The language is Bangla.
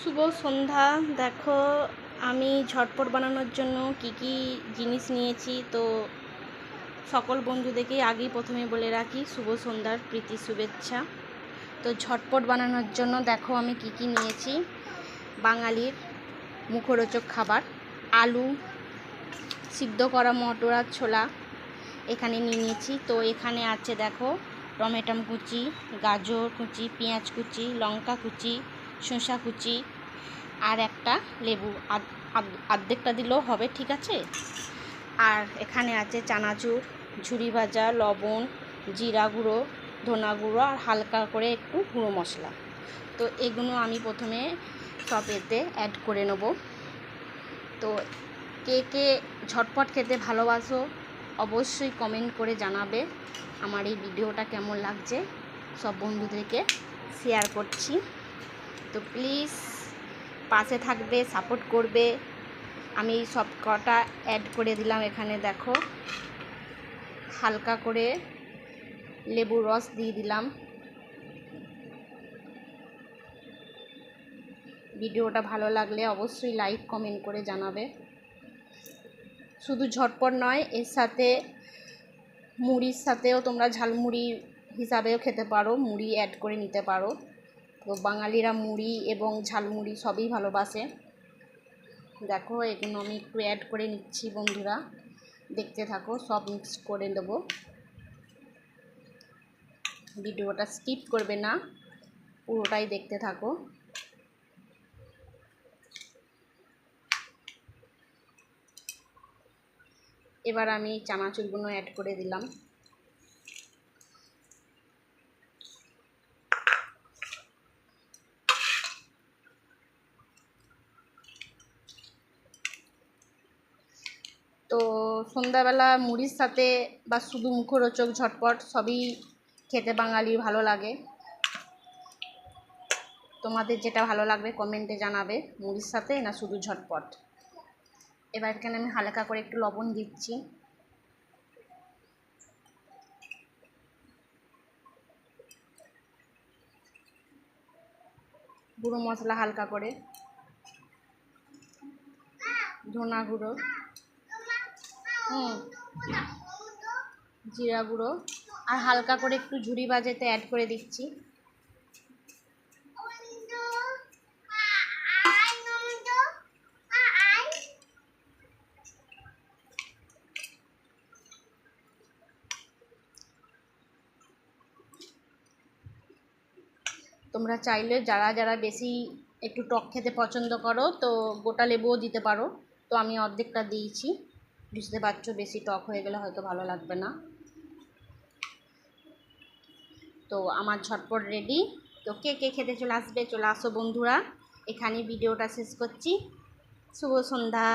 শুভ সন্ধ্যা। দেখো আমি ঝটপট বানানোর জন্য কি কি জিনিস নিয়েছি, তো সকল বন্ধুদেরকে আগেই প্রথমে বলে রাখি শুভ সন্ধ্যার প্রীতি শুভেচ্ছা। তো ঝটপট বানানোর জন্য দেখো আমি কি কি নিয়েছি। বাঙালির মুখরোচক খাবার আলু, সিদ্ধ করা মটর আর ছোলা এখানে নিয়ে নিয়েছি। তো এখানে আছে দেখো টমেটো কুচি, গাজর কুচি, পেঁয়াজ কুচি, লঙ্কা কুচি, শসা কুচি আর একটা লেবু, অর্ধেকটা দিলেও হবে, ঠিক আছে। আর এখানে আছে চানাচুর, ঝুরি ভাজা, লবণ, জিরা গুঁড়ো, ধনা গুঁড়ো আর হালকা করে একটু গুঁড়ো মশলা। তো এগুলো আমি প্রথমে সব এতে অ্যাড করে নেব। তো কে কে ঝটপট খেতে ভালোবাসো অবশ্যই কমেন্ট করে জানাবে। আমার এই ভিডিওটা কেমন লাগছে সব বন্ধুদেরকে শেয়ার করছি। তো প্লিজ পাশে থাকবে, সাপোর্ট করবে। আমি সব কটা অ্যাড করে দিলাম। এখানে দেখো হালকা করে লেবুর রস দিয়ে দিলাম। ভিডিওটা ভালো লাগলে অবশ্যই লাইক কমেন্ট করে জানাবে। শুধু ঝটপট নয়, এর সাথে মুড়ির সাথেও তোমরা ঝালমুড়ি হিসাবেও খেতে পারো, মুড়ি অ্যাড করে নিতে পারো। তো বাঙালিরা মুড়ি এবং ঝালমুড়ি সবই ভালোবাসে। দেখো এগুলো আমি একটু অ্যাড করে নিচ্ছি, বন্ধুরা দেখতে থাকো। সব মিক্স করে দেবো, ভিডিওটা স্কিপ করবে না, পুরোটাই দেখতে থাকো। এবার আমি চানাচুরগুলো অ্যাড করে দিলাম। তো সন্ধ্যাবেলা মুড়ির সাথে বা শুধু মুখরোচক ঝটপট সবই খেতে বাঙালির ভালো লাগে। তোমাদের যেটা ভালো লাগবে কমেন্টে জানাবে, মুড়ির সাথে না শুধু ঝটপট। এবার এখানে আমি হালকা করে একটু লবণ দিচ্ছি। গুঁড়ো মশলা হালকা করে, ধনা গুঁড়ো, জিরা গুঁড়ো আর হালকা করে একটু ঝুরি ভাজাতে অ্যাড করে দিচ্ছি। তোমরা চাইলে যারা যারা বেশি একটু টক খেতে পছন্দ করো তো গোটা লেবুও দিতে পারো। তো আমি অর্ধেকটা দিয়েছি, বুঝতে পারছো বেশি টক হয়ে গেলে হয়তো ভালো লাগবে না। তো আমার ঝটপট রেডি। তো কে কে খেতে চলে আসবে, চলে আসো বন্ধুরা। এখানেই ভিডিওটা শেষ করছি। শুভ সন্ধ্যা।